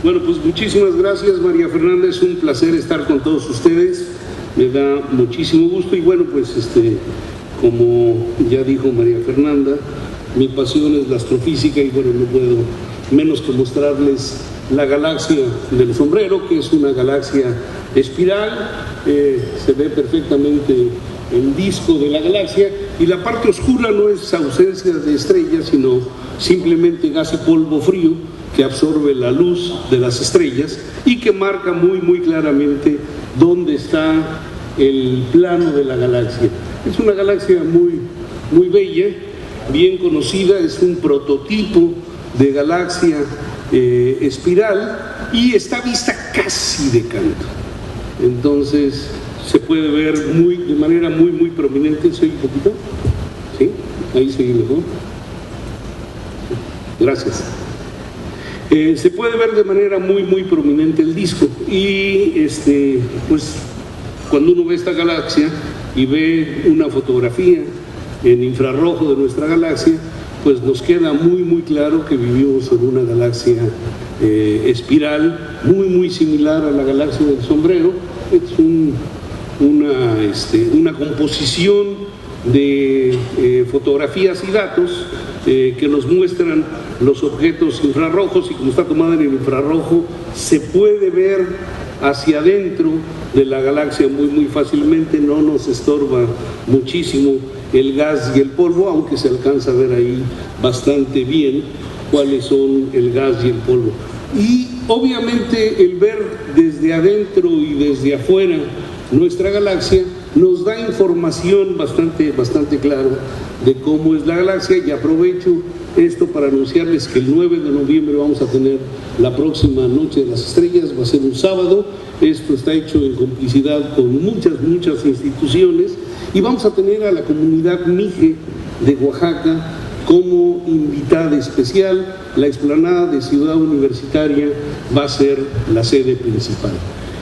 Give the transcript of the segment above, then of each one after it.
Bueno, pues muchísimas gracias, María Fernanda, es un placer estar con todos ustedes, me da muchísimo gusto y bueno, pues como ya dijo María Fernanda, mi pasión es la astrofísica y bueno, no puedo menos que mostrarles la galaxia del sombrero, que es una galaxia espiral, se ve perfectamente el disco de la galaxia y la parte oscura no es ausencia de estrellas, sino simplemente gas y polvo frío que absorbe la luz de las estrellas y que marca muy claramente dónde está el plano de la galaxia. Es una galaxia muy bella, bien conocida, es un prototipo de galaxia espiral y está vista casi de canto. Entonces se puede ver de manera muy prominente. ¿Se oye un poquito? ¿Sí? Ahí se oye mejor. Gracias. Se puede ver de manera muy prominente el disco y pues cuando uno ve esta galaxia y ve una fotografía en infrarrojo de nuestra galaxia, pues nos queda muy claro que vivimos en una galaxia espiral muy similar a la galaxia del sombrero. Es una composición de fotografías y datos que nos muestran los objetos infrarrojos y como está tomada en el infrarrojo se puede ver hacia adentro de la galaxia muy fácilmente, no nos estorba muchísimo el gas y el polvo, aunque se alcanza a ver ahí bastante bien cuáles son el gas y el polvo. Y obviamente el ver desde adentro y desde afuera nuestra galaxia nos da información bastante clara de cómo es la galaxia y aprovecho esto para anunciarles que el 9 de noviembre vamos a tener la próxima Noche de las Estrellas, va a ser un sábado, esto está hecho en complicidad con muchas instituciones y vamos a tener a la comunidad Mije de Oaxaca como invitada especial. La explanada de Ciudad Universitaria va a ser la sede principal.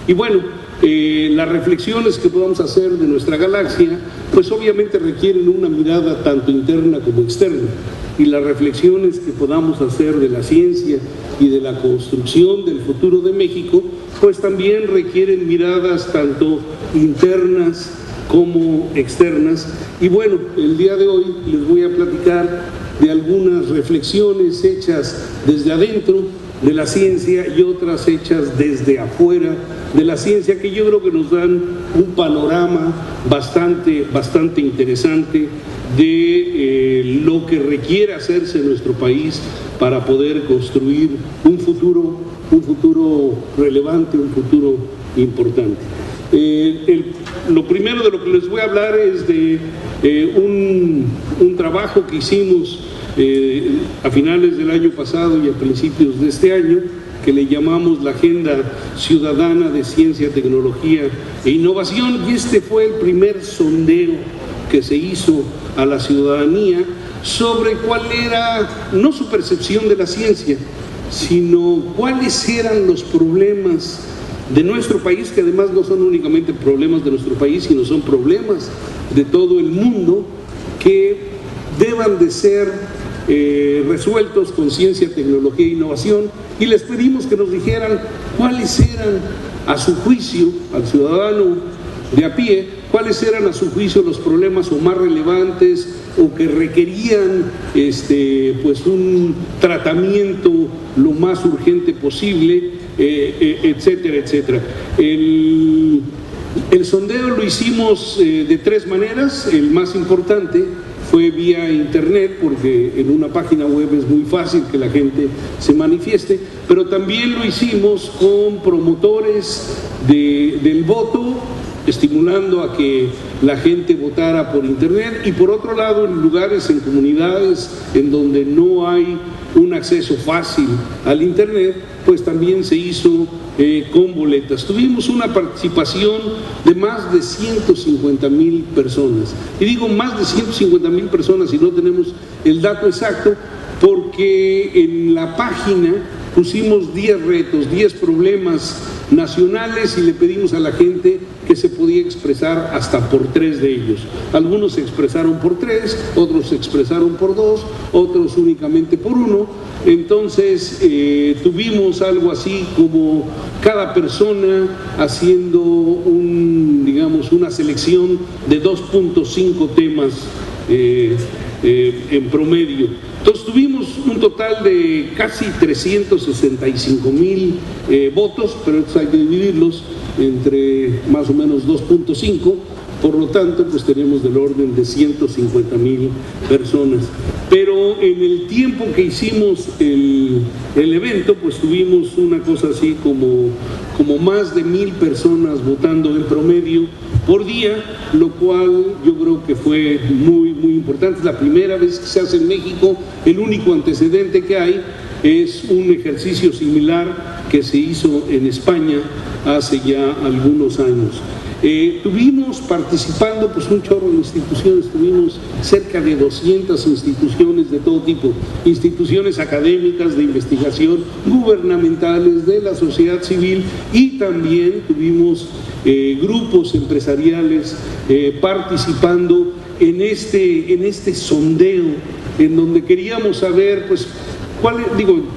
Y bueno, las reflexiones que podamos hacer de nuestra galaxia, pues obviamente requieren una mirada tanto interna como externa. Y las reflexiones que podamos hacer de la ciencia y de la construcción del futuro de México, pues también requieren miradas tanto internas como externas. Y bueno, el día de hoy les voy a platicar de algunas reflexiones hechas desde adentro de la ciencia y otras hechas desde afuera de la ciencia, que yo creo que nos dan un panorama bastante interesante de lo que requiere hacerse en nuestro país para poder construir un futuro relevante, un futuro importante. Lo primero de lo que les voy a hablar es de un trabajo que hicimos a finales del año pasado y a principios de este año, que le llamamos la Agenda Ciudadana de Ciencia, Tecnología e Innovación, y este fue el primer sondeo que se hizo a la ciudadanía sobre cuál era, no su percepción de la ciencia, sino cuáles eran los problemas de nuestro país, que además no son únicamente problemas de nuestro país, sino son problemas de todo el mundo que deban de ser resueltos con ciencia, tecnología e innovación, y les pedimos que nos dijeran cuáles eran a su juicio, al ciudadano de a pie, cuáles eran a su juicio los problemas o más relevantes o que requerían pues un tratamiento lo más urgente posible, etcétera. El sondeo lo hicimos de tres maneras. El más importante fue vía internet, porque en una página web es muy fácil que la gente se manifieste, pero también lo hicimos con promotores del voto, estimulando a que la gente votara por internet, y por otro lado en lugares, en comunidades en donde no hay un acceso fácil al internet, pues también se hizo con boletas. Tuvimos una participación de más de 150,000 personas, y digo más de 150,000 personas y no tenemos el dato exacto porque en la página pusimos 10 retos, 10 problemas nacionales y le pedimos a la gente que se podía expresar hasta por 3 de ellos. Algunos se expresaron por 3, otros se expresaron por 2, otros únicamente por 1. Entonces tuvimos algo así como cada persona haciendo una selección de 2.5 temas en promedio. Entonces tuvimos un total de casi 365,000 votos, pero estos hay que dividirlos entre más o menos 2.5, por lo tanto pues tenemos del orden de 150,000 personas. Pero en el tiempo que hicimos el evento pues tuvimos una cosa así como más de 1,000 personas votando en promedio por día, lo cual yo creo que fue muy importante. Es la primera vez que se hace en México. El único antecedente que hay es un ejercicio similar que se hizo en España hace ya algunos años. Tuvimos participando pues un chorro de instituciones, tuvimos cerca de 200 instituciones de todo tipo, instituciones académicas, de investigación, gubernamentales, de la sociedad civil, y también tuvimos grupos empresariales participando en este sondeo, en donde queríamos saber pues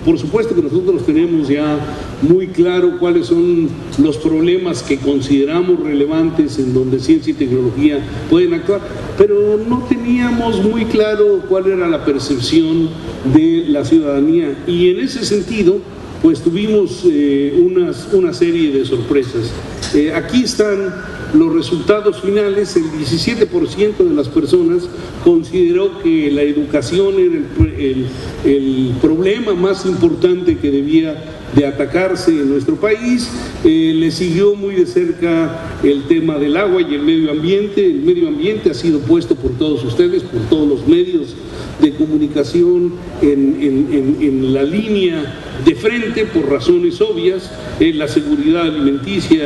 por supuesto que nosotros tenemos ya muy claro cuáles son los problemas que consideramos relevantes en donde ciencia y tecnología pueden actuar, pero no teníamos muy claro cuál era la percepción de la ciudadanía, y en ese sentido pues tuvimos una serie de sorpresas. Aquí están los resultados finales. El 17% de las personas consideró que la educación era el problema más importante que debía de atacarse en nuestro país. Le siguió muy de cerca el tema del agua y el medio ambiente. El medio ambiente ha sido puesto por todos ustedes, por todos los medios de comunicación en la línea de frente por razones obvias. La seguridad alimenticia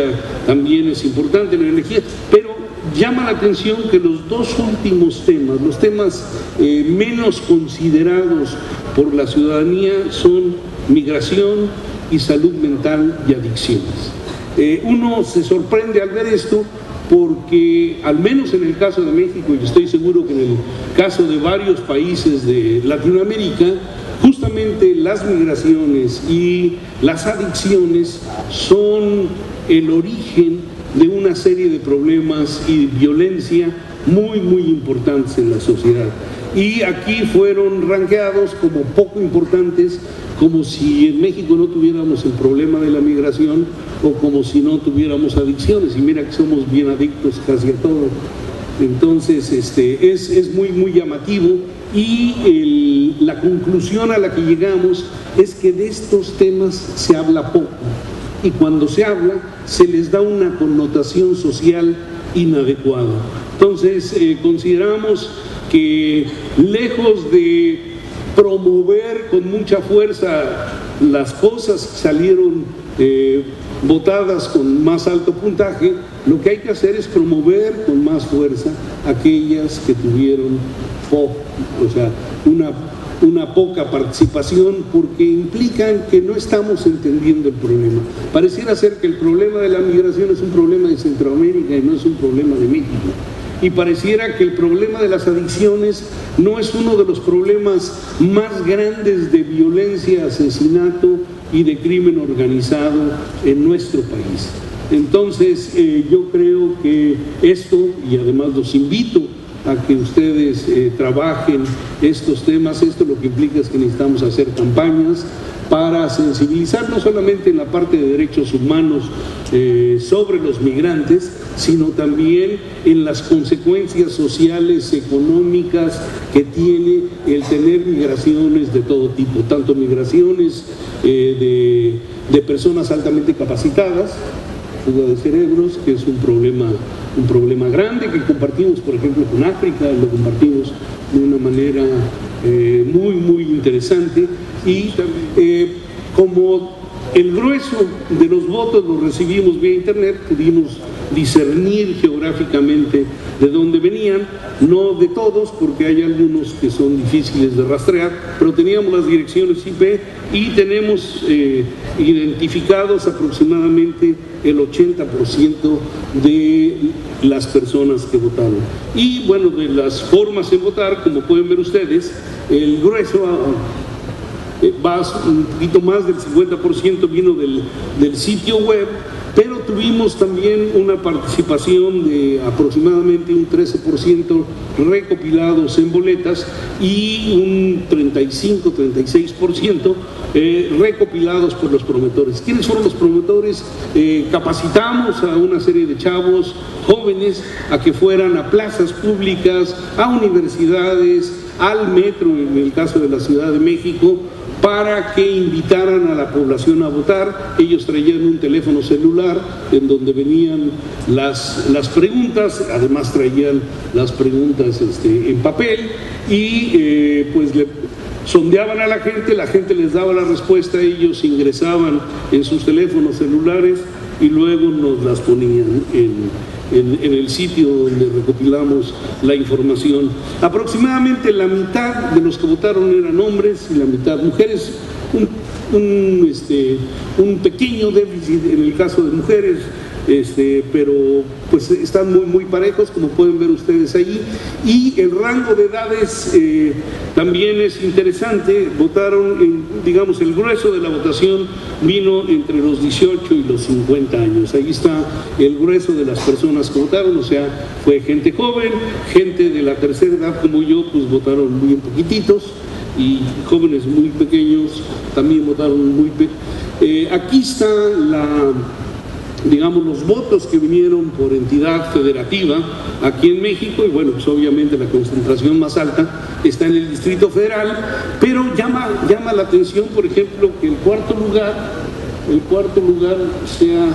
también es importante, la energía, pero llama la atención que los dos últimos temas, los temas menos considerados por la ciudadanía, son migración y salud mental y adicciones. Uno se sorprende al ver esto, porque al menos en el caso de México, y estoy seguro que en el caso de varios países de Latinoamérica, justamente las migraciones y las adicciones son el origen de una serie de problemas y violencia muy importantes en la sociedad. Y aquí fueron rankeados como poco importantes, como si en México no tuviéramos el problema de la migración o como si no tuviéramos adicciones, y mira que somos bien adictos casi a todo. Entonces es muy llamativo, y la conclusión a la que llegamos es que de estos temas se habla poco, y cuando se habla se les da una connotación social inadecuada. Entonces consideramos que lejos de promover con mucha fuerza las cosas que salieron votadas con más alto puntaje, lo que hay que hacer es promover con más fuerza aquellas que tuvieron una poca participación, porque implican que no estamos entendiendo el problema. Pareciera ser que el problema de la migración es un problema de Centroamérica y no es un problema de México. Y pareciera que el problema de las adicciones no es uno de los problemas más grandes de violencia, asesinato y de crimen organizado en nuestro país. Entonces yo creo que esto, y además los invito a que ustedes trabajen estos temas, esto lo que implica es que necesitamos hacer campañas para sensibilizar no solamente en la parte de derechos humanos sobre los migrantes, sino también en las consecuencias sociales, económicas que tiene el tener migraciones de todo tipo, tanto migraciones de personas altamente capacitadas, fuga de cerebros, que es un problema grande que compartimos, por ejemplo, con África, lo compartimos de una manera muy interesante, y como el grueso de los votos los recibimos vía internet, pudimos discernir geográficamente de dónde venían, no de todos, porque hay algunos que son difíciles de rastrear, pero teníamos las direcciones IP y tenemos identificados aproximadamente el 80% de las personas que votaron. Y bueno, de las formas de votar, como pueden ver ustedes, el grueso va un poquito más del 50% vino del sitio web, pero tuvimos también una participación de aproximadamente un 13% recopilados en boletas y un 35-36% recopilados por los promotores. ¿Quiénes fueron los promotores? Capacitamos a una serie de chavos jóvenes a que fueran a plazas públicas, a universidades, al metro, en el caso de la Ciudad de México, para que invitaran a la población a votar. Ellos traían un teléfono celular en donde venían las preguntas, además traían las preguntas en papel y pues le sondeaban a la gente les daba la respuesta, ellos ingresaban en sus teléfonos celulares y luego nos las ponían en el sitio donde recopilamos la información. Aproximadamente la mitad de los que votaron eran hombres y la mitad mujeres, un pequeño déficit en el caso de mujeres, pero pues están muy parejos, como pueden ver ustedes ahí, y el rango de edades también es interesante. Votaron, digamos, el grueso de la votación vino entre los 18 y los 50 años. Ahí está el grueso de las personas que votaron, o sea, fue gente joven, gente de la tercera edad como yo, pues votaron muy poquititos, y jóvenes muy pequeños también votaron muy aquí está digamos, los votos que vinieron por entidad federativa aquí en México, y bueno, pues obviamente la concentración más alta está en el Distrito Federal, pero llama la atención, por ejemplo, que el cuarto lugar sea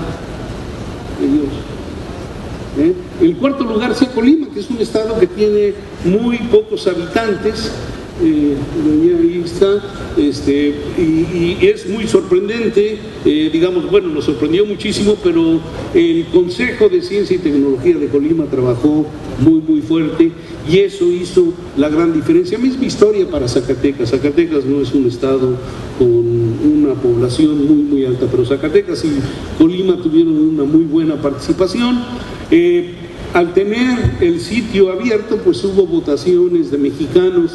el cuarto lugar sea Colima, que es un estado que tiene muy pocos habitantes. Ahí está, y es muy sorprendente, digamos, bueno, nos sorprendió muchísimo, pero el Consejo de Ciencia y Tecnología de Colima trabajó muy fuerte y eso hizo la gran diferencia. Misma historia para Zacatecas. Zacatecas no es un estado con una población muy alta, pero Zacatecas y Colima tuvieron una muy buena participación. Al tener el sitio abierto, pues hubo votaciones de mexicanos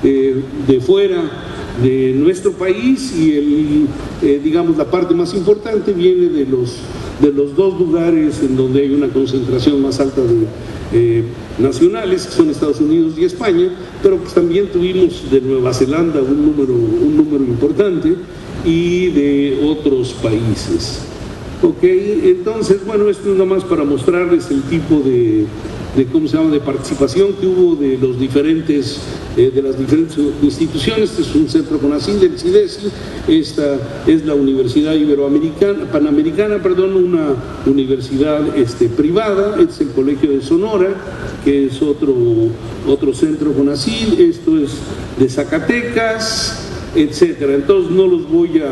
de fuera de nuestro país y digamos, la parte más importante viene de los dos lugares en donde hay una concentración más alta de nacionales, que son Estados Unidos y España, pero pues también tuvimos de Nueva Zelanda un número importante y de otros países. Ok, entonces, bueno, esto es nada más para mostrarles el tipo de participación que hubo de las diferentes instituciones. Este es un centro CONACYT del CIDESI, esta es la Universidad Panamericana, una universidad privada, este es el Colegio de Sonora, que es otro centro CONACYT, esto es de Zacatecas, etcétera. Entonces no los voy a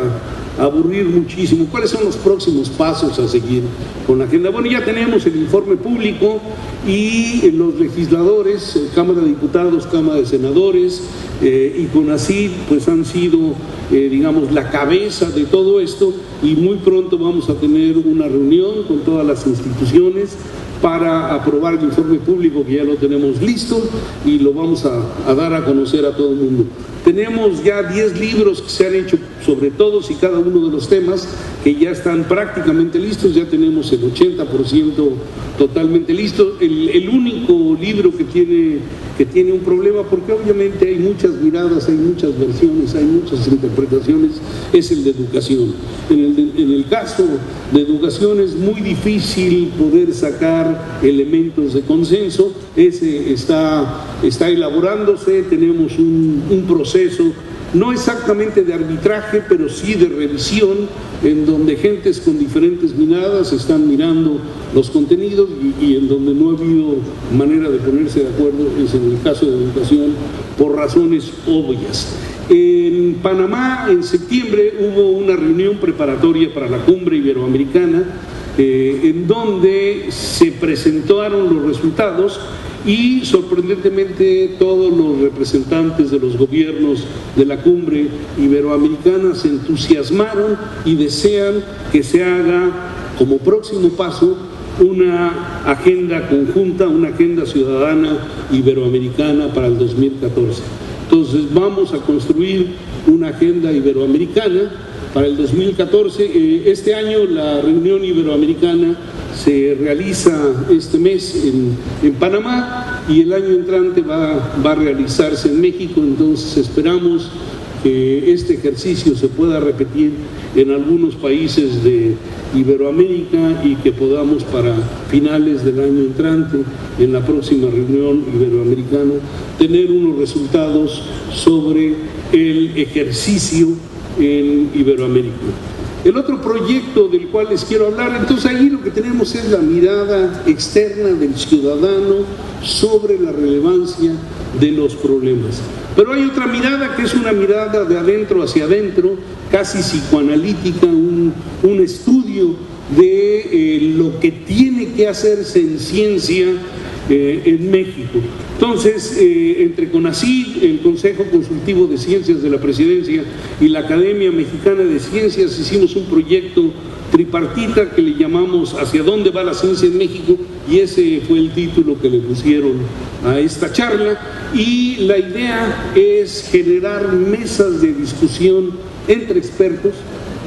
aburrir muchísimo. ¿Cuáles son los próximos pasos a seguir con la agenda? Bueno, ya tenemos el informe público y los legisladores, Cámara de Diputados, Cámara de Senadores y CONACYT, pues han sido, digamos, la cabeza de todo esto, y muy pronto vamos a tener una reunión con todas las instituciones para aprobar el informe público, que ya lo tenemos listo y lo vamos a dar a conocer a todo el mundo. Tenemos ya 10 libros que se han hecho sobre todos y cada uno de los temas, que ya están prácticamente listos, ya tenemos el 80% totalmente listo. El único libro que tiene un problema, porque obviamente hay muchas miradas, hay muchas versiones, hay muchas interpretaciones, es el de educación. En el caso de educación es muy difícil poder sacar elementos de consenso. Ese está elaborándose, tenemos un proceso, no exactamente de arbitraje, pero sí de revisión, en donde gentes con diferentes miradas están mirando los contenidos y en donde no ha habido manera de ponerse de acuerdo es en el caso de educación, por razones obvias. En Panamá, en septiembre, hubo una reunión preparatoria para la Cumbre Iberoamericana en donde se presentaron los resultados y sorprendentemente todos los representantes de los gobiernos de la cumbre iberoamericana se entusiasmaron y desean que se haga como próximo paso una agenda conjunta, una agenda ciudadana iberoamericana para el 2014. Entonces vamos a construir una agenda iberoamericana para el 2014. Este año la reunión iberoamericana se realiza este mes en Panamá y el año entrante va a realizarse en México. Entonces esperamos que este ejercicio se pueda repetir en algunos países de Iberoamérica y que podamos para finales del año entrante, en la próxima reunión iberoamericana, tener unos resultados sobre el ejercicio en Iberoamérica. El otro proyecto del cual les quiero hablar, entonces ahí lo que tenemos es la mirada externa del ciudadano sobre la relevancia de los problemas. Pero hay otra mirada que es una mirada de adentro hacia adentro, casi psicoanalítica, un estudio de lo que tiene que hacerse en ciencia en México. Entonces, entre CONACYT, el Consejo Consultivo de Ciencias de la Presidencia y la Academia Mexicana de Ciencias, hicimos un proyecto tripartita que le llamamos ¿Hacia dónde va la ciencia en México? Y ese fue el título que le pusieron a esta charla. Y la idea es generar mesas de discusión entre expertos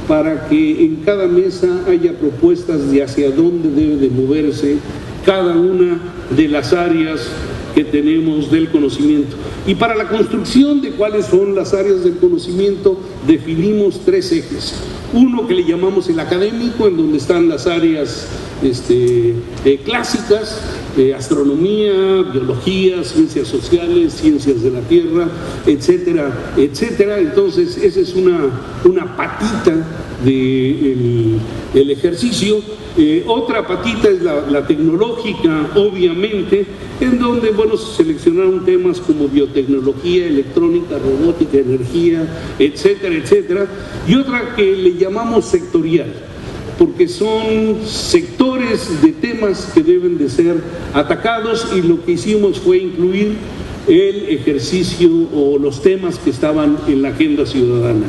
para que en cada mesa haya propuestas de hacia dónde debe de moverse cada una de las áreas que tenemos del conocimiento. Y para la construcción de cuáles son las áreas del conocimiento definimos tres ejes. Uno que le llamamos el académico, en donde están las áreas clásicas, astronomía, biología, ciencias sociales, ciencias de la tierra, etcétera, etcétera. Entonces esa es una patita del ejercicio. Otra patita es la tecnológica, obviamente, en donde, bueno, se seleccionaron temas como biotecnología, electrónica, robótica, energía, etcétera, etcétera. Y otra que le llamamos sectorial, porque son sectores de temas que deben de ser atacados, y lo que hicimos fue incluir el ejercicio o los temas que estaban en la agenda ciudadana.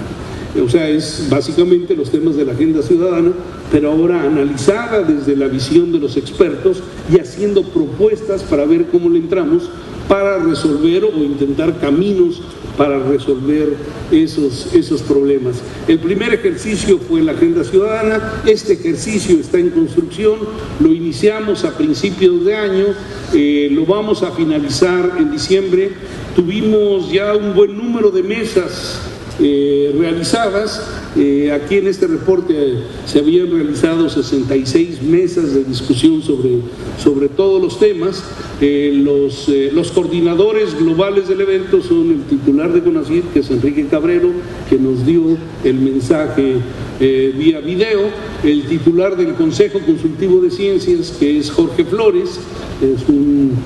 O sea, es básicamente los temas de la agenda ciudadana, pero ahora analizada desde la visión de los expertos y haciendo propuestas para ver cómo le entramos para resolver o intentar caminos para resolver esos problemas. El primer ejercicio fue la agenda ciudadana. Este ejercicio está en construcción, lo iniciamos a principios de año, lo vamos a finalizar en diciembre. Tuvimos ya un buen número de mesas realizadas. Aquí en este reporte se habían realizado 66 mesas de discusión sobre todos los temas. Los coordinadores globales del evento son el titular de CONACYT, que es Enrique Cabrero, que nos dio el mensaje vía video, el titular del Consejo Consultivo de Ciencias, que es Jorge Flores, es un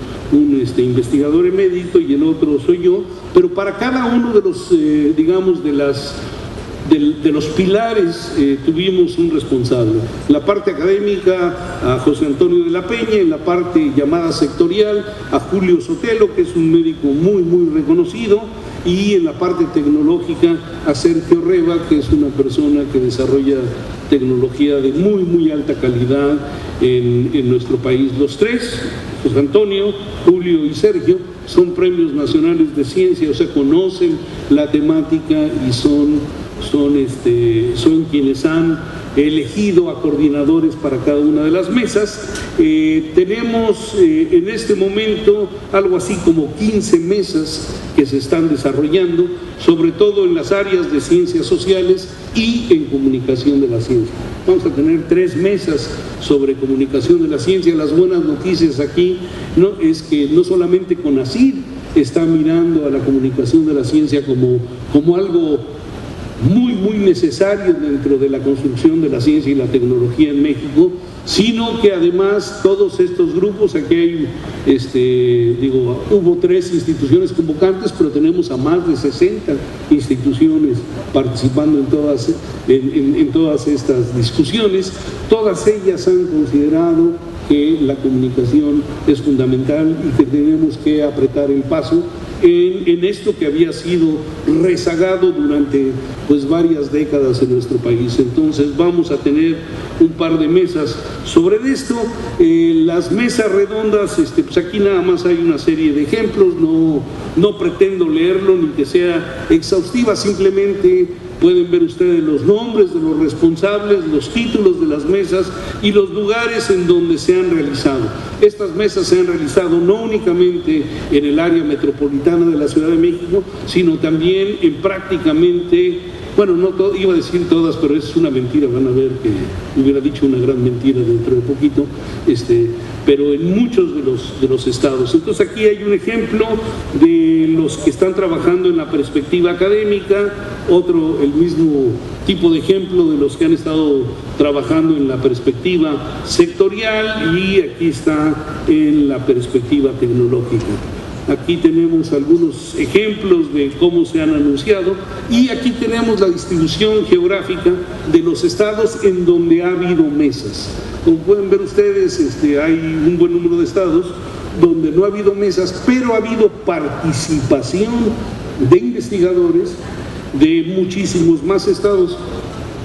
investigador emérito, y el otro soy yo. Pero para cada uno de los, digamos, de los pilares tuvimos un responsable. En la parte académica a José Antonio de la Peña, en la parte llamada sectorial a Julio Sotelo, que es un médico muy, muy reconocido, y en la parte tecnológica a Sergio Reba, que es una persona que desarrolla tecnología de muy, muy alta calidad en nuestro país. Los tres, José Antonio, Julio y Sergio, son premios nacionales de ciencia, o sea, conocen la temática y son quienes han elegido a coordinadores para cada una de las mesas. Tenemos en este momento algo así como 15 mesas que se están desarrollando, sobre todo en las áreas de ciencias sociales y en comunicación de la ciencia. Vamos a tener 3 mesas sobre comunicación de la ciencia. Las buenas noticias aquí es que no solamente CONACYT está mirando a la comunicación de la ciencia como algo muy necesario dentro de la construcción de la ciencia y la tecnología en México, sino que además todos estos grupos, aquí hay, hubo 3 instituciones convocantes, pero tenemos a más de 60 instituciones participando en todas estas discusiones. Todas ellas han considerado que la comunicación es fundamental y que tenemos que apretar el paso en esto que había sido rezagado durante pues varias décadas en nuestro país. Entonces vamos a tener un par de mesas sobre esto. Las mesas redondas, pues aquí nada más hay una serie de ejemplos, no pretendo leerlo ni que sea exhaustiva, simplemente pueden ver ustedes los nombres de los responsables, los títulos de las mesas y los lugares en donde se han realizado. Estas mesas se han realizado no únicamente en el área metropolitana de la Ciudad de México, sino también en prácticamente, bueno, no todo, iba a decir todas, pero es una mentira, van a ver que hubiera dicho una gran mentira dentro de poquito, pero en muchos de los estados. Entonces aquí hay un ejemplo de los que están trabajando en la perspectiva académica, otro, el mismo tipo de ejemplo de los que han estado trabajando en la perspectiva sectorial, y aquí está en la perspectiva tecnológica. Aquí tenemos algunos ejemplos de cómo se han anunciado, y aquí tenemos la distribución geográfica de los estados en donde ha habido mesas. Como pueden ver ustedes, hay un buen número de estados donde no ha habido mesas, pero ha habido participación de investigadores de muchísimos más estados.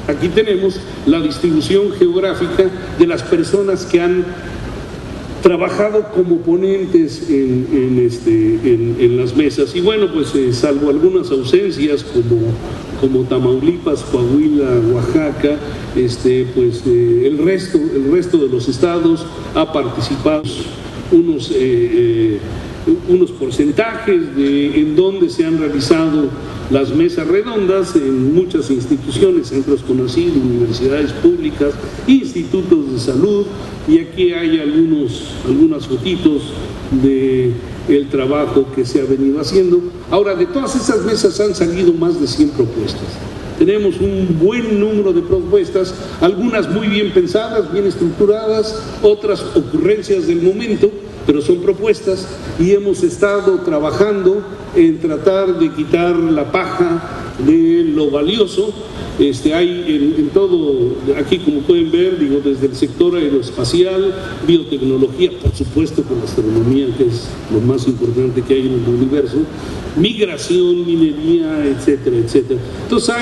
Aquí tenemos la distribución geográfica de las personas que han trabajado como ponentes en las mesas. Y bueno, pues salvo algunas ausencias como Tamaulipas, Coahuila, Oaxaca, el resto de los estados ha participado unos porcentajes en donde se han realizado las mesas redondas en muchas instituciones, centros conocidos, universidades públicas, institutos de salud, y aquí hay algunas fotitos del trabajo que se ha venido haciendo. Ahora, de todas esas mesas han salido más de 100 propuestas. Tenemos un buen número de propuestas, algunas muy bien pensadas, bien estructuradas, otras ocurrencias del momento, pero son propuestas, y hemos estado trabajando en tratar de quitar la paja de lo valioso. Hay en todo, aquí como pueden ver, desde el sector aeroespacial, biotecnología, por supuesto con la astronomía, que es lo más importante que hay en el universo, migración, minería, etcétera, etcétera. Entonces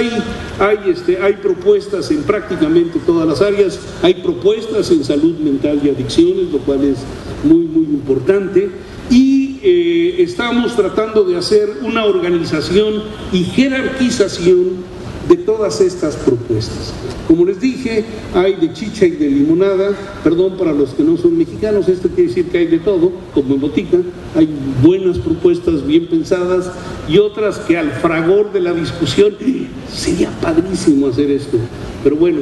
hay propuestas en prácticamente todas las áreas, hay propuestas en salud mental y adicciones, lo cual es muy importante, y estamos tratando de hacer una organización y jerarquización de todas estas propuestas. Como les dije, hay de chicha y de limonada, perdón para los que no son mexicanos, esto quiere decir que hay de todo, como en botica, hay buenas propuestas bien pensadas y otras que al fragor de la discusión, sería padrísimo hacer esto, pero bueno,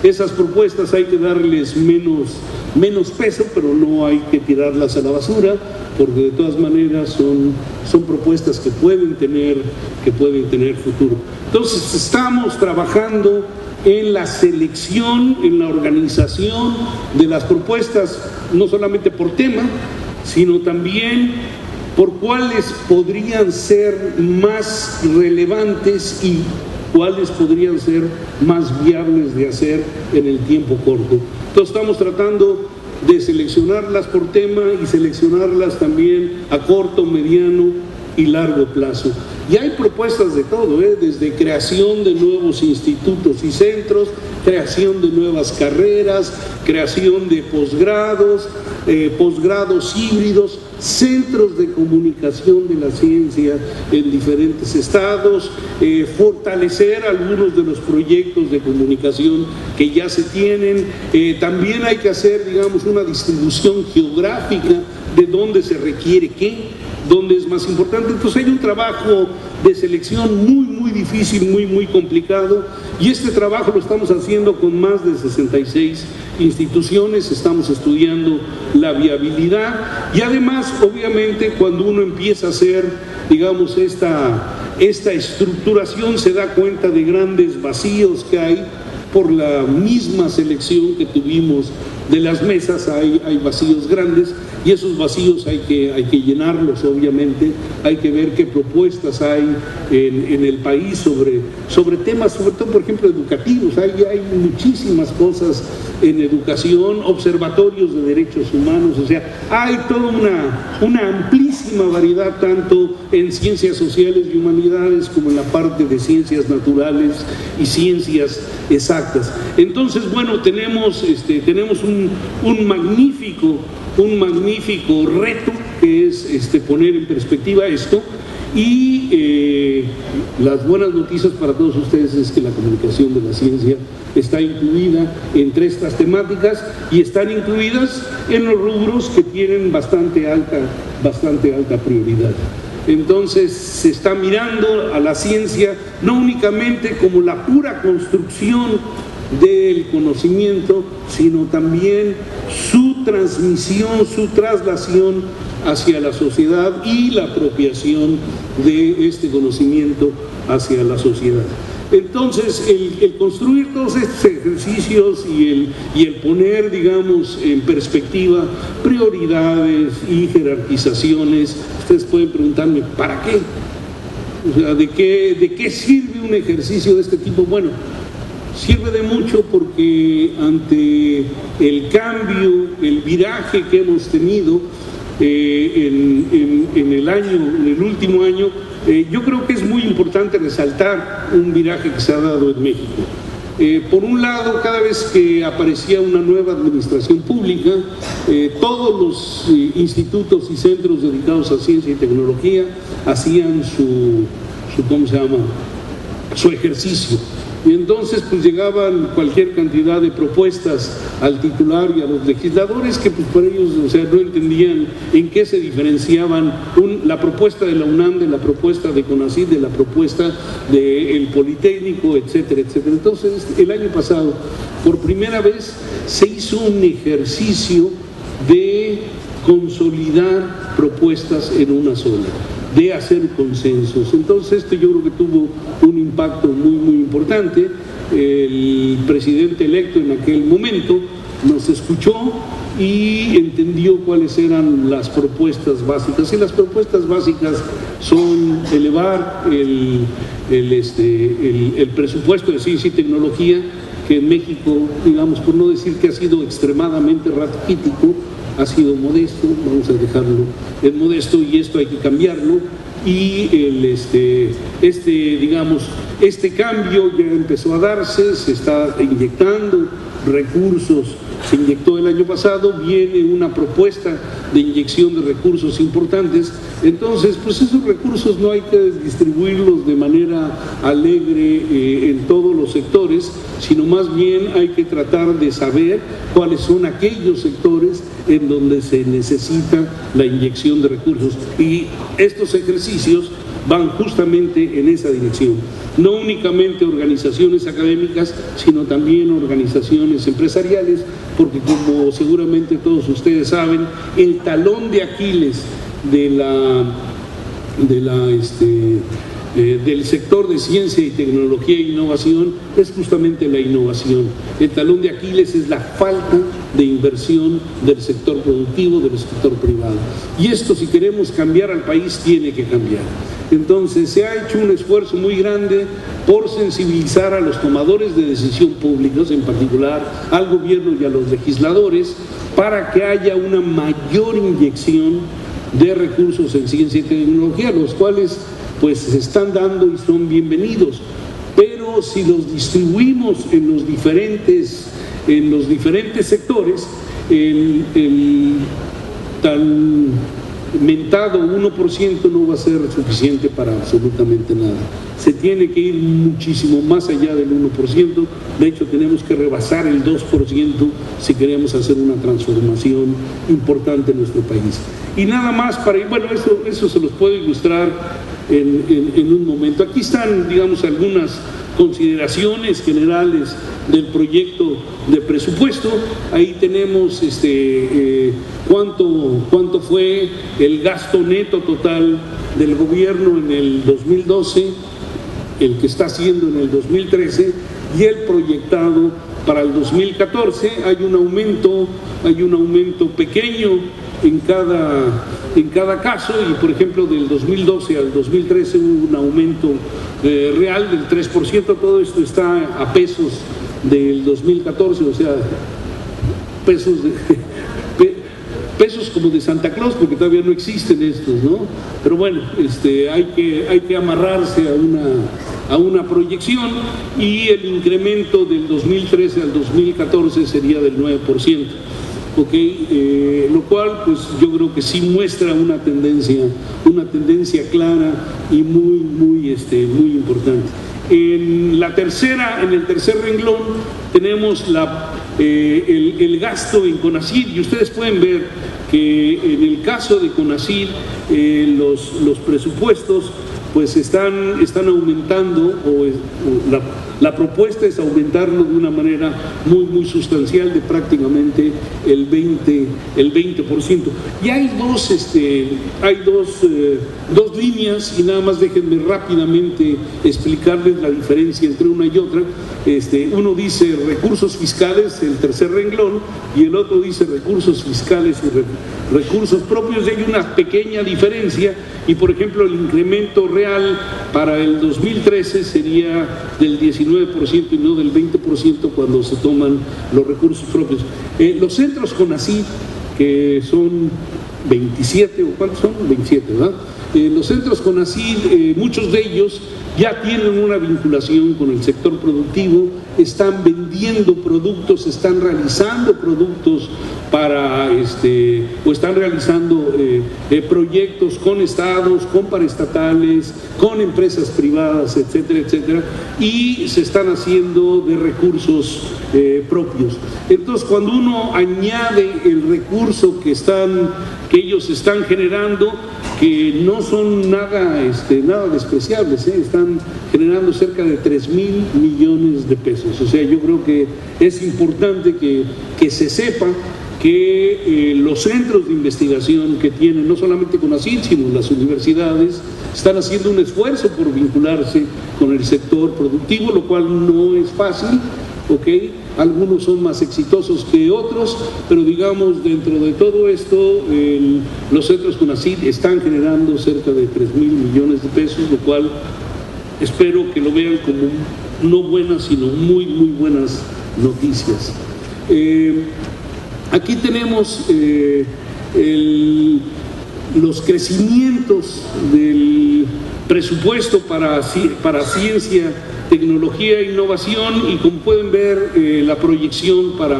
esas propuestas hay que darles menos peso, pero no hay que tirarlas a la basura, porque de todas maneras son propuestas que pueden tener futuro. Entonces estamos trabajando en la selección, en la organización de las propuestas, no solamente por tema, sino también por cuáles podrían ser más relevantes y cuáles podrían ser más viables de hacer en el tiempo corto. Entonces estamos tratando de seleccionarlas por tema y seleccionarlas también a corto, mediano y largo plazo. Y hay propuestas de todo, desde creación de nuevos institutos y centros, creación de nuevas carreras, creación de posgrados, posgrados híbridos, centros de comunicación de la ciencia en diferentes estados, fortalecer algunos de los proyectos de comunicación que ya se tienen. También hay que hacer, una distribución geográfica de dónde se requiere qué, dónde es más importante. Entonces hay un trabajo de selección muy difícil, muy complicado, y este trabajo lo estamos haciendo con más de 66 instituciones, estamos estudiando la viabilidad, y además, obviamente, cuando uno empieza a hacer, esta estructuración se da cuenta de grandes vacíos que hay por la misma selección que tuvimos de las mesas. Hay vacíos grandes y esos vacíos hay que llenarlos, obviamente. Hay que ver qué propuestas hay en el país sobre temas, sobre todo, por ejemplo, educativos. Hay muchísimas cosas en educación, observatorios de derechos humanos, o sea, hay toda una amplísima variedad, tanto en ciencias sociales y humanidades como en la parte de ciencias naturales y ciencias exactas. Entonces, bueno, tenemos un magnífico reto, que es poner en perspectiva esto. Y las buenas noticias para todos ustedes es que la comunicación de la ciencia está incluida entre estas temáticas y están incluidas en los rubros que tienen bastante alta prioridad. Entonces se está mirando a la ciencia no únicamente como la pura construcción del conocimiento, sino también su transmisión, su traslación hacia la sociedad y la apropiación de este conocimiento hacia la sociedad. Entonces, el construir todos estos ejercicios y el poner, digamos, en perspectiva prioridades y jerarquizaciones, ustedes pueden preguntarme, ¿para qué? O sea, ¿de qué sirve un ejercicio de este tipo? Bueno, sirve de mucho porque ante el cambio, el viraje que hemos tenido en el último año, yo creo que es muy importante resaltar un viraje que se ha dado en México. Por un lado, cada vez que aparecía una nueva administración pública, todos los institutos y centros dedicados a ciencia y tecnología hacían su ejercicio. Y entonces pues llegaban cualquier cantidad de propuestas al titular y a los legisladores que pues para ellos, o sea, no entendían en qué se diferenciaban la propuesta de la UNAM de la propuesta de CONACYT, de la propuesta del Politécnico, etcétera, etcétera. Entonces el año pasado, por primera vez, se hizo un ejercicio de consolidar propuestas en una sola, de hacer consensos. Entonces esto yo creo que tuvo un impacto muy, muy importante. El presidente electo en aquel momento nos escuchó y entendió cuáles eran las propuestas básicas. Y las propuestas básicas son elevar el presupuesto de ciencia y tecnología, que en México, digamos, por no decir que ha sido extremadamente raquítico, ha sido modesto, vamos a dejarlo en modesto, y esto hay que cambiarlo. Y este cambio ya empezó a darse, se está inyectando recursos, se inyectó el año pasado, viene una propuesta de inyección de recursos importantes. Entonces, pues esos recursos no hay que distribuirlos de manera alegre en todos los sectores, sino más bien hay que tratar de saber cuáles son aquellos sectores en donde se necesita la inyección de recursos. Y estos ejercicios van justamente en esa dirección. No únicamente organizaciones académicas, sino también organizaciones empresariales, porque como seguramente todos ustedes saben, el talón de Aquiles del sector de ciencia y tecnología e innovación es justamente la innovación. El talón de Aquiles es la falta de inversión del sector productivo, del sector privado. Y esto, si queremos cambiar al país, tiene que cambiar. Entonces se ha hecho un esfuerzo muy grande por sensibilizar a los tomadores de decisión públicos, en particular al gobierno y a los legisladores, para que haya una mayor inyección de recursos en ciencia y tecnología, los cuales pues se están dando y son bienvenidos. Pero si los distribuimos en los diferentes sectores, el tan mentado 1% no va a ser suficiente para absolutamente nada. Se tiene que ir muchísimo más allá del 1%, de hecho tenemos que rebasar el 2% si queremos hacer una transformación importante en nuestro país. Y nada más para ir, bueno, eso se los puedo ilustrar en un momento. Aquí están, digamos, algunas consideraciones generales del proyecto de presupuesto. Ahí tenemos cuánto fue el gasto neto total del gobierno en el 2012, el que está haciendo en el 2013 y el proyectado para el 2014. Hay un aumento pequeño en cada caso, y por ejemplo del 2012 al 2013 hubo un aumento real del 3%. Todo esto está a pesos del 2014, o sea, pesos como de Santa Claus, porque todavía no existen estos, ¿no? Pero bueno, hay que amarrarse a una proyección, y el incremento del 2013 al 2014 sería del 9%. Lo cual pues yo creo que sí muestra una tendencia clara y muy importante. En el tercer renglón tenemos el gasto en CONACYT, y ustedes pueden ver que en el caso de CONACYT los presupuestos pues están aumentando, la propuesta es aumentarlo de una manera muy sustancial, de prácticamente el 20%. Y hay dos líneas, y nada más déjenme rápidamente explicarles la diferencia entre una y otra. Uno dice recursos fiscales, el tercer renglón, y el otro dice recursos fiscales y recursos propios. Y hay una pequeña diferencia, y por ejemplo el incremento real para el 2013 sería del 19% y no del 20% cuando se toman los recursos propios. Los centros CONACYT, que son 27, ¿o cuántos son? 27, ¿verdad? Los centros CONACYT, muchos de ellos ya tienen una vinculación con el sector productivo, están vendiendo productos, están realizando productos o están realizando proyectos con estados, con paraestatales, con empresas privadas, etcétera, etcétera, y se están haciendo de recursos propios. Entonces, cuando uno añade el recurso que ellos están generando, que no son nada despreciables, están generando cerca de 3,000 millones de pesos. O sea, yo creo que es importante que se sepa que los centros de investigación que tienen, no solamente CONACYT, sino las universidades, están haciendo un esfuerzo por vincularse con el sector productivo, lo cual no es fácil, Algunos son más exitosos que otros, pero digamos, dentro de todo esto, los centros CONACYT están generando cerca de 3,000 millones de pesos, lo cual espero que lo vean como no buenas, sino muy buenas noticias. Aquí tenemos los crecimientos del presupuesto para ciencia, tecnología e innovación, y como pueden ver, la proyección para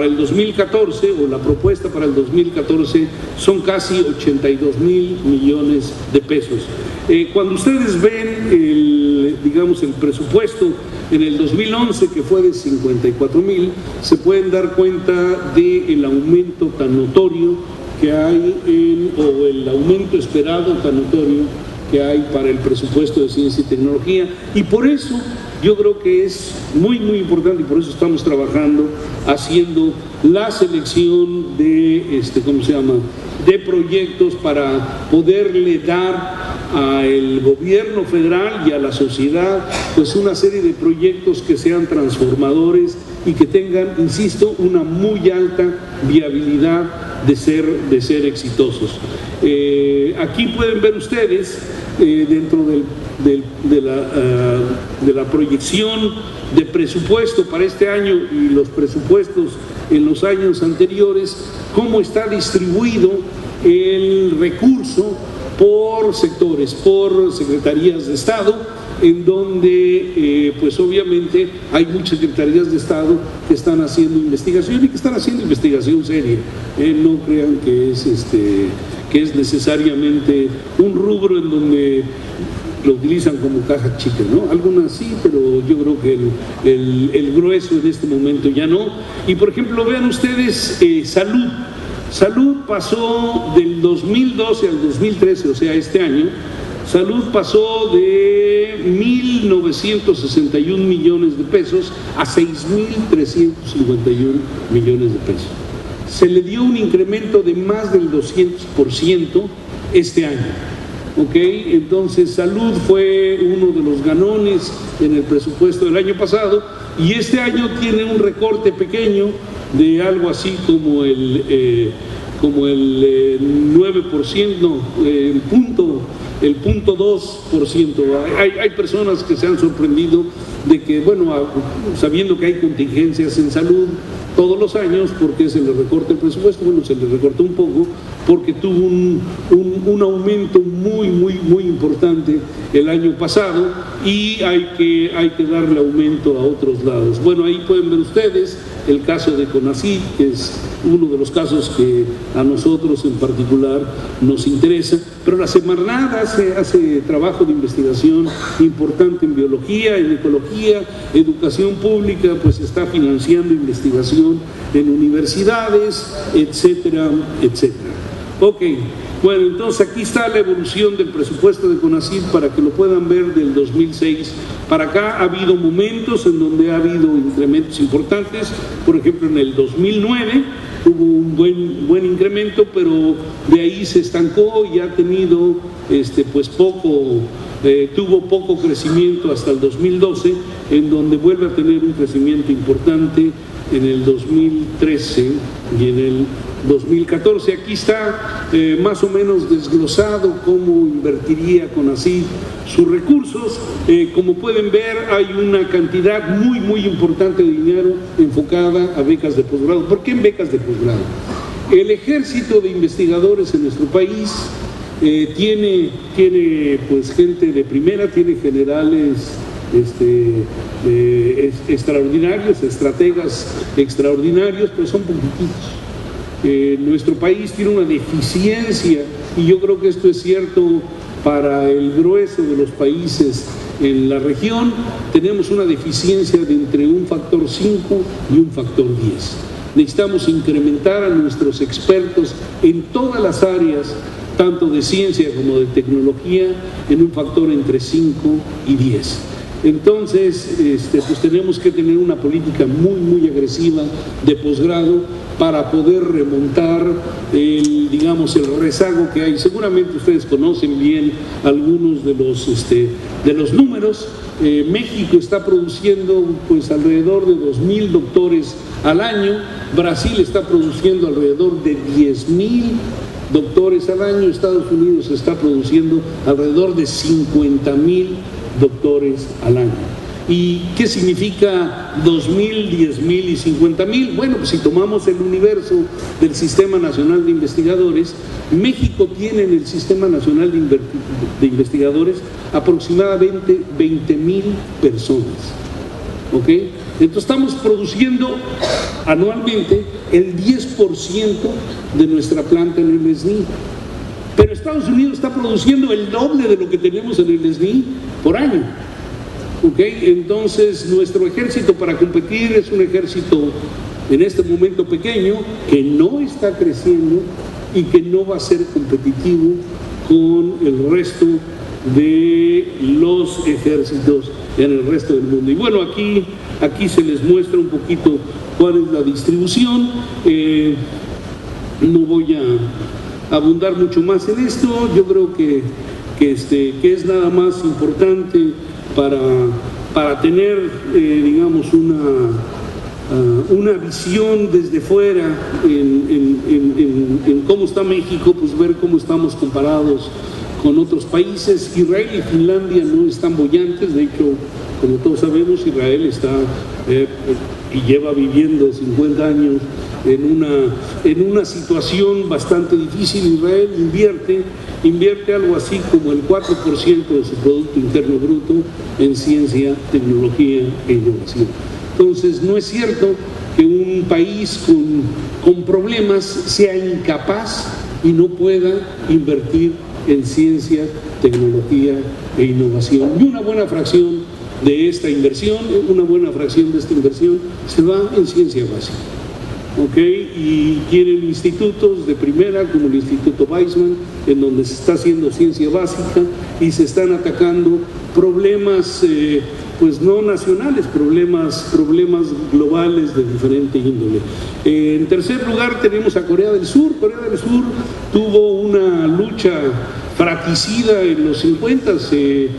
el 2014, o la propuesta para el 2014, son casi 82,000 millones de pesos. Cuando ustedes ven el presupuesto en el 2011, que fue de 54,000, se pueden dar cuenta del aumento tan notorio que hay, o el aumento esperado tan notorio que hay para el presupuesto de ciencia y tecnología, y por eso yo creo que es muy importante, y por eso estamos trabajando, haciendo la selección de de proyectos para poderle dar al gobierno federal y a la sociedad pues una serie de proyectos que sean transformadores y que tengan, insisto, una muy alta viabilidad de ser exitosos. Aquí pueden ver ustedes, dentro de la proyección de presupuesto para este año y los presupuestos en los años anteriores, cómo está distribuido el recurso por sectores, por secretarías de Estado, en donde pues obviamente hay muchas secretarías de Estado que están haciendo investigación, y que están haciendo investigación seria. No crean que es necesariamente un rubro en donde lo utilizan como caja chica, ¿no? Algunas sí, pero yo creo que el grueso en este momento ya no. Y por ejemplo, vean ustedes, salud pasó del 2012 al 2013, o sea, este año, Salud pasó de 1.961 millones de pesos a 6.351 millones de pesos. Se le dio un incremento de más del 200% este año. ¿Ok? Entonces, salud fue uno de los ganones en el presupuesto del año pasado, y este año tiene un recorte pequeño de algo así como el 9%, no, el punto 2%. Hay personas que se han sorprendido de que, bueno, sabiendo que hay contingencias en salud todos los años, porque se le recorta el presupuesto. Bueno, se le recortó un poco porque tuvo un aumento muy importante el año pasado, y hay que darle aumento a otros lados. Bueno, ahí pueden ver ustedes el caso de CONACYT, que es uno de los casos que a nosotros en particular nos interesa, pero la Semarnat hace trabajo de investigación importante en biología, en ecología, educación pública, pues está financiando investigación en universidades, etcétera, etcétera. Ok, bueno, entonces aquí está la evolución del presupuesto de CONACYT para que lo puedan ver del 2006 para acá. Ha habido momentos en donde ha habido incrementos importantes. Por ejemplo, en el 2009 hubo un buen incremento, pero de ahí se estancó y ha tenido tuvo poco crecimiento hasta el 2012, en donde vuelve a tener un crecimiento importante en el 2013 y en el 2014. Aquí está más o menos desglosado cómo invertiría CONACYT sus recursos. Como pueden ver, hay una cantidad muy importante de dinero enfocada a becas de posgrado. ¿Por qué en becas de posgrado? El ejército de investigadores en nuestro país tiene pues gente de primera, tiene generales extraordinarios, estrategas extraordinarios, pero son poquititos. Nuestro país tiene una deficiencia, y yo creo que esto es cierto para el grueso de los países en la región. Tenemos una deficiencia de entre un factor 5 y un factor 10. Necesitamos incrementar a nuestros expertos en todas las áreas, tanto de ciencia como de tecnología, en un factor entre 5 y 10. Entonces, pues tenemos que tener una política muy agresiva de posgrado para poder remontar el rezago que hay. Seguramente ustedes conocen bien algunos de los números. México está produciendo pues alrededor de 2.000 doctores al año. Brasil está produciendo alrededor de 10.000 doctores al año. Estados Unidos está produciendo alrededor de 50.000 doctores al año. ¿Y qué significa 2.000, 10.000 y 50.000? Bueno, pues si tomamos el universo del Sistema Nacional de Investigadores, México tiene en el Sistema Nacional de Investigadores aproximadamente 20.000 personas. ¿Ok? Entonces estamos produciendo anualmente el 10% de nuestra planta en el SNI. Pero Estados Unidos está produciendo el doble de lo que tenemos en el SNI por año. ¿Ok? Entonces nuestro ejército, para competir, es un ejército en este momento pequeño, que no está creciendo y que no va a ser competitivo con el resto de los ejércitos en el resto del mundo. Y bueno, aquí se les muestra un poquito cuál es la distribución. No voy a abundar mucho más en esto. Yo creo que es nada más importante para tener, digamos, una visión desde fuera en cómo está México, pues ver cómo estamos comparados con otros países. Israel y Finlandia no están bollantes. De hecho, como todos sabemos, Israel está y lleva viviendo 50 años en una situación bastante difícil. Israel invierte algo así como el 4% de su Producto Interno Bruto en ciencia, tecnología e innovación. Entonces, no es cierto que un país con problemas sea incapaz y no pueda invertir en ciencia, tecnología e innovación. Y una buena fracción de esta inversión se va en ciencia básica. ¿ok? Y tienen institutos de primera, como el Instituto Weizmann, en donde se está haciendo ciencia básica y se están atacando problemas, pues no nacionales, problemas globales de diferente índole. En tercer lugar tenemos a Corea del Sur. Corea del Sur tuvo una lucha fratricida en los 50, se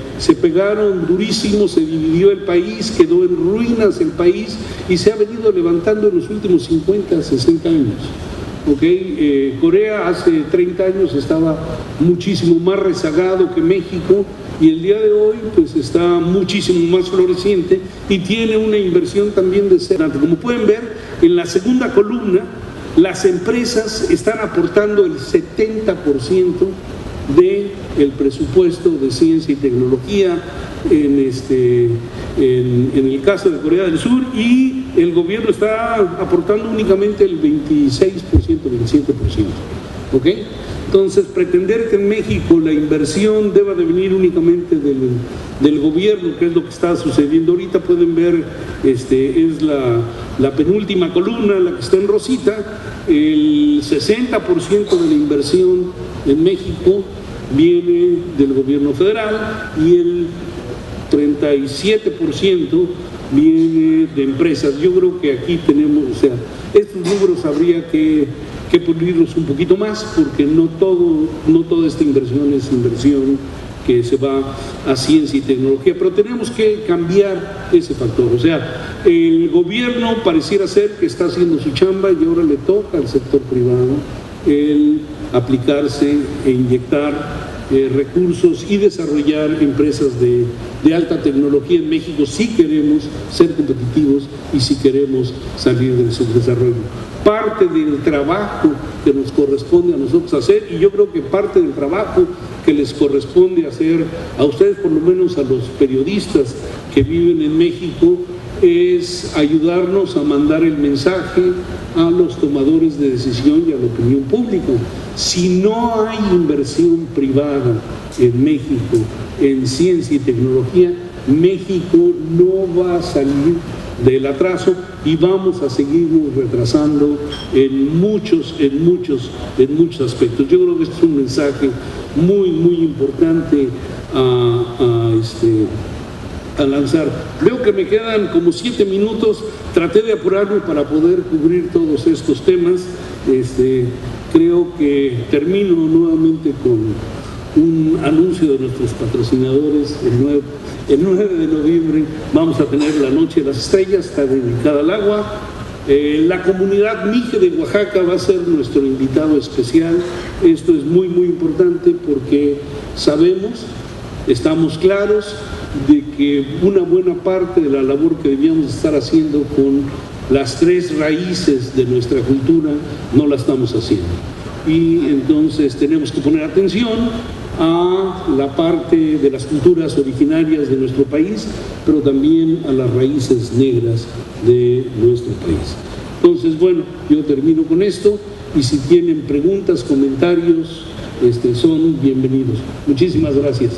pegaron durísimo, se dividió el país, quedó en ruinas el país y se ha venido levantando en los últimos 50, 60 años. ¿Okay? Corea hace 30 años estaba muchísimo más rezagado que México y el día de hoy pues está muchísimo más floreciente y tiene una inversión también de ser. Como pueden ver, en la segunda columna, las empresas están aportando el 70% del presupuesto de ciencia y tecnología en el caso de Corea del Sur, y el gobierno está aportando únicamente el 26%, 27%. ¿Ok? Entonces, pretender que en México la inversión deba de venir únicamente del gobierno, que es lo que está sucediendo ahorita, pueden ver, es la penúltima columna, la que está en rosita, el 60% de la inversión en México viene del gobierno federal y el 37% viene de empresas. Yo creo que aquí tenemos, o sea, estos números habría que pulirlos un poquito más, porque no toda esta inversión es inversión que se va a ciencia y tecnología, pero tenemos que cambiar ese factor. O sea, el gobierno pareciera ser que está haciendo su chamba y ahora le toca al sector privado el aplicarse e inyectar recursos y desarrollar empresas de alta tecnología en México si queremos ser competitivos y si queremos salir del subdesarrollo. Parte del trabajo que nos corresponde a nosotros hacer, y yo creo que parte del trabajo que les corresponde hacer a ustedes, por lo menos a los periodistas que viven en México, es ayudarnos a mandar el mensaje a los tomadores de decisión y a la opinión pública. Si no hay inversión privada en México en ciencia y tecnología, México no va a salir del atraso y vamos a seguirnos retrasando en muchos aspectos. Yo creo que este es un mensaje muy importante a lanzar. Veo que me quedan como 7 minutos, traté de apurarme para poder cubrir todos estos temas. Creo que termino nuevamente con un anuncio de nuestros patrocinadores. El 9 de noviembre vamos a tener la Noche de las Estrellas, está dedicada al agua. La comunidad Mije de Oaxaca va a ser nuestro invitado especial. Esto es muy importante porque estamos claros de que una buena parte de la labor que debíamos estar haciendo con las 3 raíces de nuestra cultura no la estamos haciendo. Y entonces tenemos que poner atención a la parte de las culturas originarias de nuestro país, pero también a las raíces negras de nuestro país. Entonces, bueno, yo termino con esto y si tienen preguntas, comentarios, son bienvenidos. Muchísimas gracias.